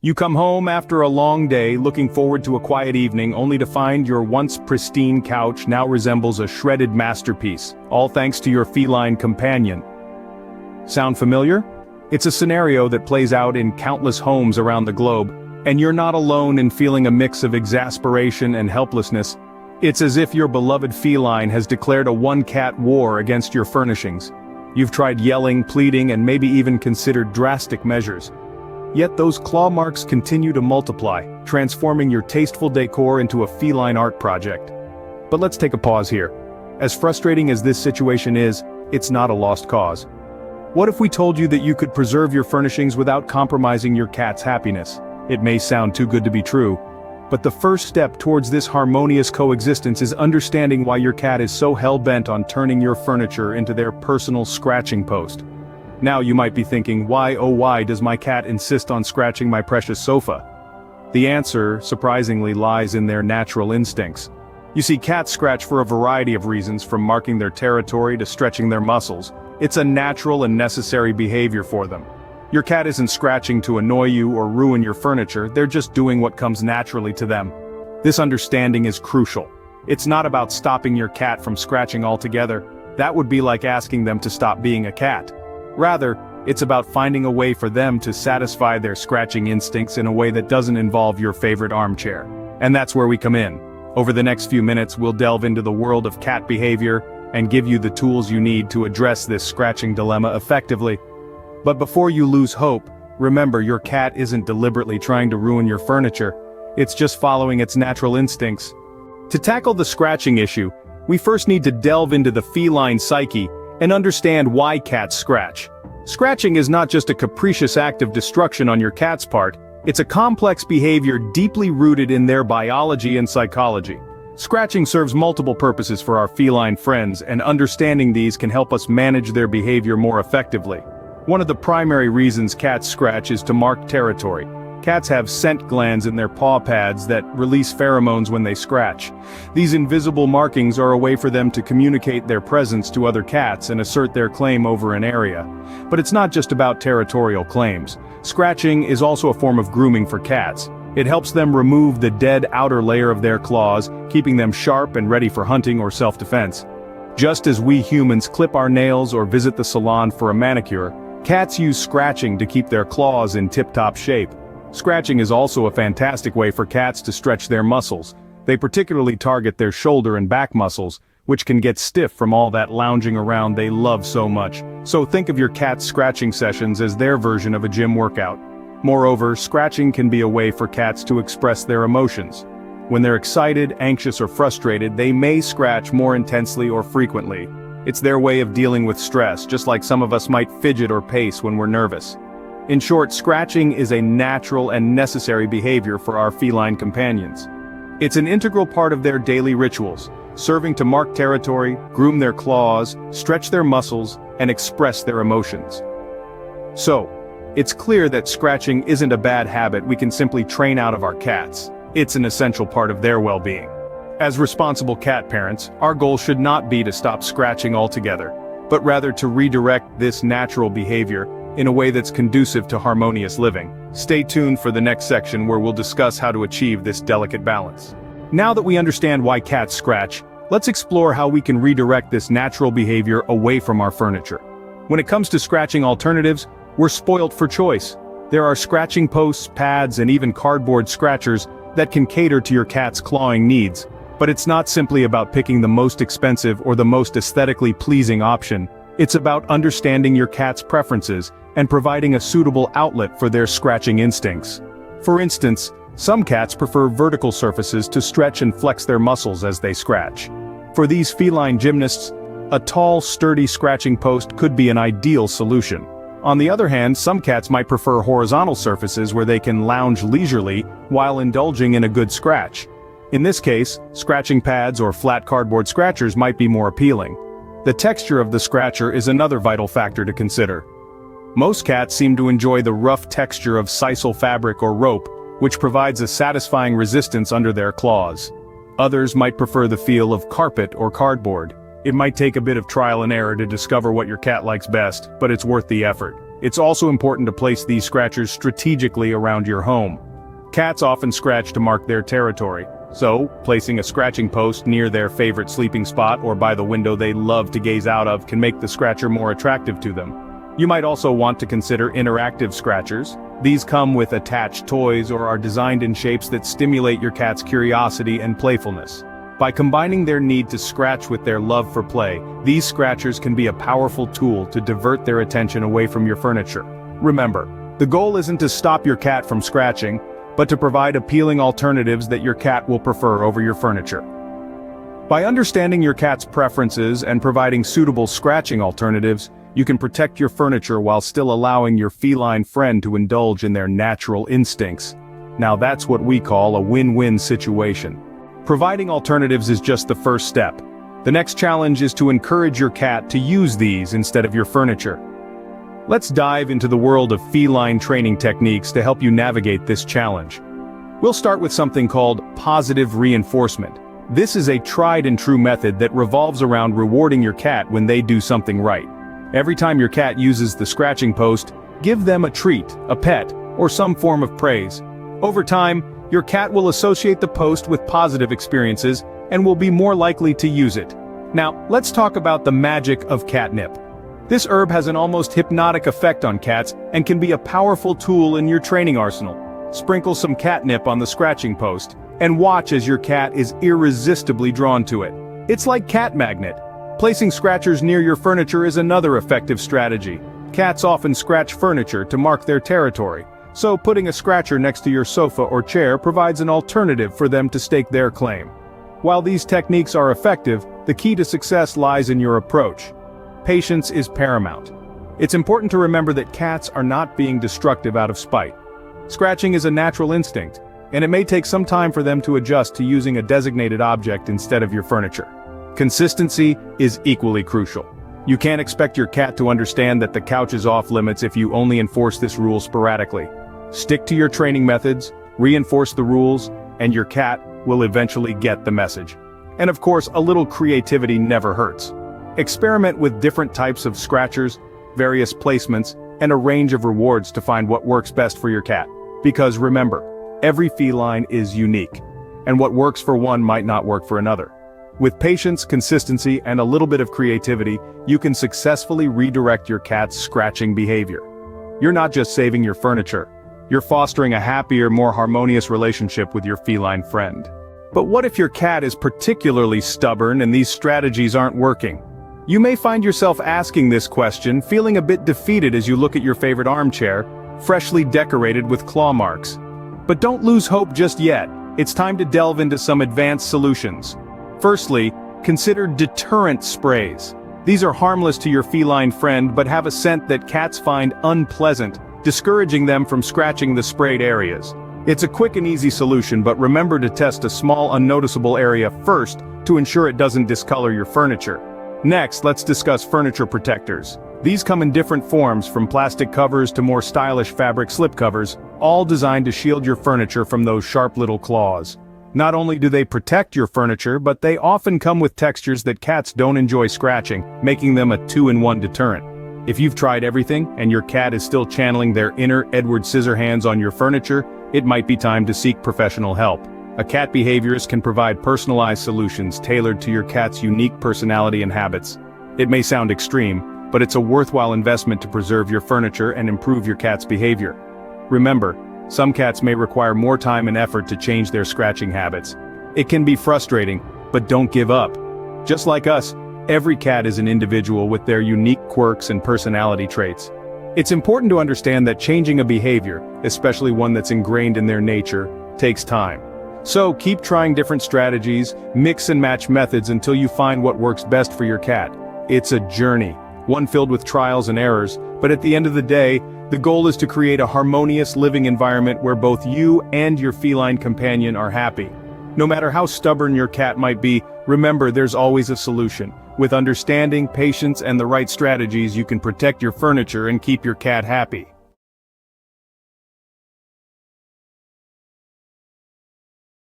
You come home after a long day looking forward to a quiet evening only to find your once pristine couch now resembles a shredded masterpiece, all thanks to your feline companion. Sound familiar? It's a scenario that plays out in countless homes around the globe, and you're not alone in feeling a mix of exasperation and helplessness. It's as if your beloved feline has declared a one-cat war against your furnishings. You've tried yelling, pleading, and maybe even considered drastic measures. Yet those claw marks continue to multiply, transforming your tasteful decor into a feline art project. But let's take a pause here. As frustrating as this situation is, it's not a lost cause. What if we told you that you could preserve your furnishings without compromising your cat's happiness? It may sound too good to be true, but the first step towards this harmonious coexistence is understanding why your cat is so hell-bent on turning your furniture into their personal scratching post. Now you might be thinking, why oh why does my cat insist on scratching my precious sofa? The answer, surprisingly, lies in their natural instincts. You see, cats scratch for a variety of reasons, from marking their territory to stretching their muscles. It's a natural and necessary behavior for them. Your cat isn't scratching to annoy you or ruin your furniture, they're just doing what comes naturally to them. This understanding is crucial. It's not about stopping your cat from scratching altogether. That would be like asking them to stop being a cat. Rather, it's about finding a way for them to satisfy their scratching instincts in a way that doesn't involve your favorite armchair. And that's where we come in. Over the next few minutes, we'll delve into the world of cat behavior and give you the tools you need to address this scratching dilemma effectively. But before you lose hope, remember your cat isn't deliberately trying to ruin your furniture. It's just following its natural instincts. To tackle the scratching issue, we first need to delve into the feline psyche and understand why cats scratch. Scratching is not just a capricious act of destruction on your cat's part, it's a complex behavior deeply rooted in their biology and psychology. Scratching serves multiple purposes for our feline friends, and understanding these can help us manage their behavior more effectively. One of the primary reasons cats scratch is to mark territory. Cats have scent glands in their paw pads that release pheromones when they scratch. These invisible markings are a way for them to communicate their presence to other cats and assert their claim over an area. But it's not just about territorial claims. Scratching is also a form of grooming for cats. It helps them remove the dead outer layer of their claws, keeping them sharp and ready for hunting or self-defense. Just as we humans clip our nails or visit the salon for a manicure, cats use scratching to keep their claws in tip-top shape. Scratching is also a fantastic way for cats to stretch their muscles. They particularly target their shoulder and back muscles, which can get stiff from all that lounging around they love so much. So think of your cat's scratching sessions as their version of a gym workout. Moreover, scratching can be a way for cats to express their emotions. When they're excited, anxious, or frustrated, they may scratch more intensely or frequently. It's their way of dealing with stress, just like some of us might fidget or pace when we're nervous. In short, scratching is a natural and necessary behavior for our feline companions. It's an integral part of their daily rituals, serving to mark territory, groom their claws, stretch their muscles, and express their emotions. So, it's clear that scratching isn't a bad habit we can simply train out of our cats. It's an essential part of their well-being. As responsible cat parents, our goal should not be to stop scratching altogether, but rather to redirect this natural behavior in a way that's conducive to harmonious living. Stay tuned for the next section where we'll discuss how to achieve this delicate balance. Now that we understand why cats scratch, let's explore how we can redirect this natural behavior away from our furniture. When it comes to scratching alternatives, we're spoilt for choice. There are scratching posts, pads, and even cardboard scratchers that can cater to your cat's clawing needs. But it's not simply about picking the most expensive or the most aesthetically pleasing option. It's about understanding your cat's preferences and providing a suitable outlet for their scratching instincts. For instance, some cats prefer vertical surfaces to stretch and flex their muscles as they scratch. For these feline gymnasts, a tall, sturdy scratching post could be an ideal solution. On the other hand, some cats might prefer horizontal surfaces where they can lounge leisurely while indulging in a good scratch. In this case, scratching pads or flat cardboard scratchers might be more appealing. The texture of the scratcher is another vital factor to consider. Most cats seem to enjoy the rough texture of sisal fabric or rope, which provides a satisfying resistance under their claws. Others might prefer the feel of carpet or cardboard. It might take a bit of trial and error to discover what your cat likes best, but it's worth the effort. It's also important to place these scratchers strategically around your home. Cats often scratch to mark their territory, so placing a scratching post near their favorite sleeping spot or by the window they love to gaze out of can make the scratcher more attractive to them. You might also want to consider interactive scratchers. These come with attached toys or are designed in shapes that stimulate your cat's curiosity and playfulness. By combining their need to scratch with their love for play, these scratchers can be a powerful tool to divert their attention away from your furniture. Remember, the goal isn't to stop your cat from scratching, but to provide appealing alternatives that your cat will prefer over your furniture. By understanding your cat's preferences and providing suitable scratching alternatives, you can protect your furniture while still allowing your feline friend to indulge in their natural instincts. Now that's what we call a win-win situation. Providing alternatives is just the first step. The next challenge is to encourage your cat to use these instead of your furniture. Let's dive into the world of feline training techniques to help you navigate this challenge. We'll start with something called positive reinforcement. This is a tried and true method that revolves around rewarding your cat when they do something right. Every time your cat uses the scratching post, give them a treat, a pet, or some form of praise. Over time, your cat will associate the post with positive experiences and will be more likely to use it. Now, let's talk about the magic of catnip. This herb has an almost hypnotic effect on cats and can be a powerful tool in your training arsenal. Sprinkle some catnip on the scratching post, and watch as your cat is irresistibly drawn to it. It's like cat magnet. Placing scratchers near your furniture is another effective strategy. Cats often scratch furniture to mark their territory, so putting a scratcher next to your sofa or chair provides an alternative for them to stake their claim. While these techniques are effective, the key to success lies in your approach. Patience is paramount. It's important to remember that cats are not being destructive out of spite. Scratching is a natural instinct, and it may take some time for them to adjust to using a designated object instead of your furniture. Consistency is equally crucial. You can't expect your cat to understand that the couch is off limits if you only enforce this rule sporadically. Stick to your training methods, reinforce the rules, and your cat will eventually get the message. And of course, a little creativity never hurts. Experiment with different types of scratchers, various placements, and a range of rewards to find what works best for your cat. Because remember, every feline is unique, and what works for one might not work for another. With patience, consistency, and a little bit of creativity, you can successfully redirect your cat's scratching behavior. You're not just saving your furniture, you're fostering a happier, more harmonious relationship with your feline friend. But what if your cat is particularly stubborn and these strategies aren't working? You may find yourself asking this question, feeling a bit defeated as you look at your favorite armchair, freshly decorated with claw marks. But don't lose hope just yet. It's time to delve into some advanced solutions. Firstly, consider deterrent sprays. These are harmless to your feline friend but have a scent that cats find unpleasant, discouraging them from scratching the sprayed areas. It's a quick and easy solution, but remember to test a small unnoticeable area first to ensure it doesn't discolor your furniture. Next, let's discuss furniture protectors. These come in different forms, from plastic covers to more stylish fabric slipcovers, all designed to shield your furniture from those sharp little claws. Not only do they protect your furniture, but they often come with textures that cats don't enjoy scratching, making them a 2-in-1 deterrent. If you've tried everything, and your cat is still channeling their inner Edward Scissorhands on your furniture, it might be time to seek professional help. A cat behaviorist can provide personalized solutions tailored to your cat's unique personality and habits. It may sound extreme, but it's a worthwhile investment to preserve your furniture and improve your cat's behavior. Remember, some cats may require more time and effort to change their scratching habits. It can be frustrating, but don't give up. Just like us, every cat is an individual with their unique quirks and personality traits. It's important to understand that changing a behavior, especially one that's ingrained in their nature, takes time. So keep trying different strategies, mix and match methods until you find what works best for your cat. It's a journey, one filled with trials and errors, but at the end of the day, the goal is to create a harmonious living environment where both you and your feline companion are happy. No matter how stubborn your cat might be, remember there's always a solution. With understanding, patience, and the right strategies, you can protect your furniture and keep your cat happy.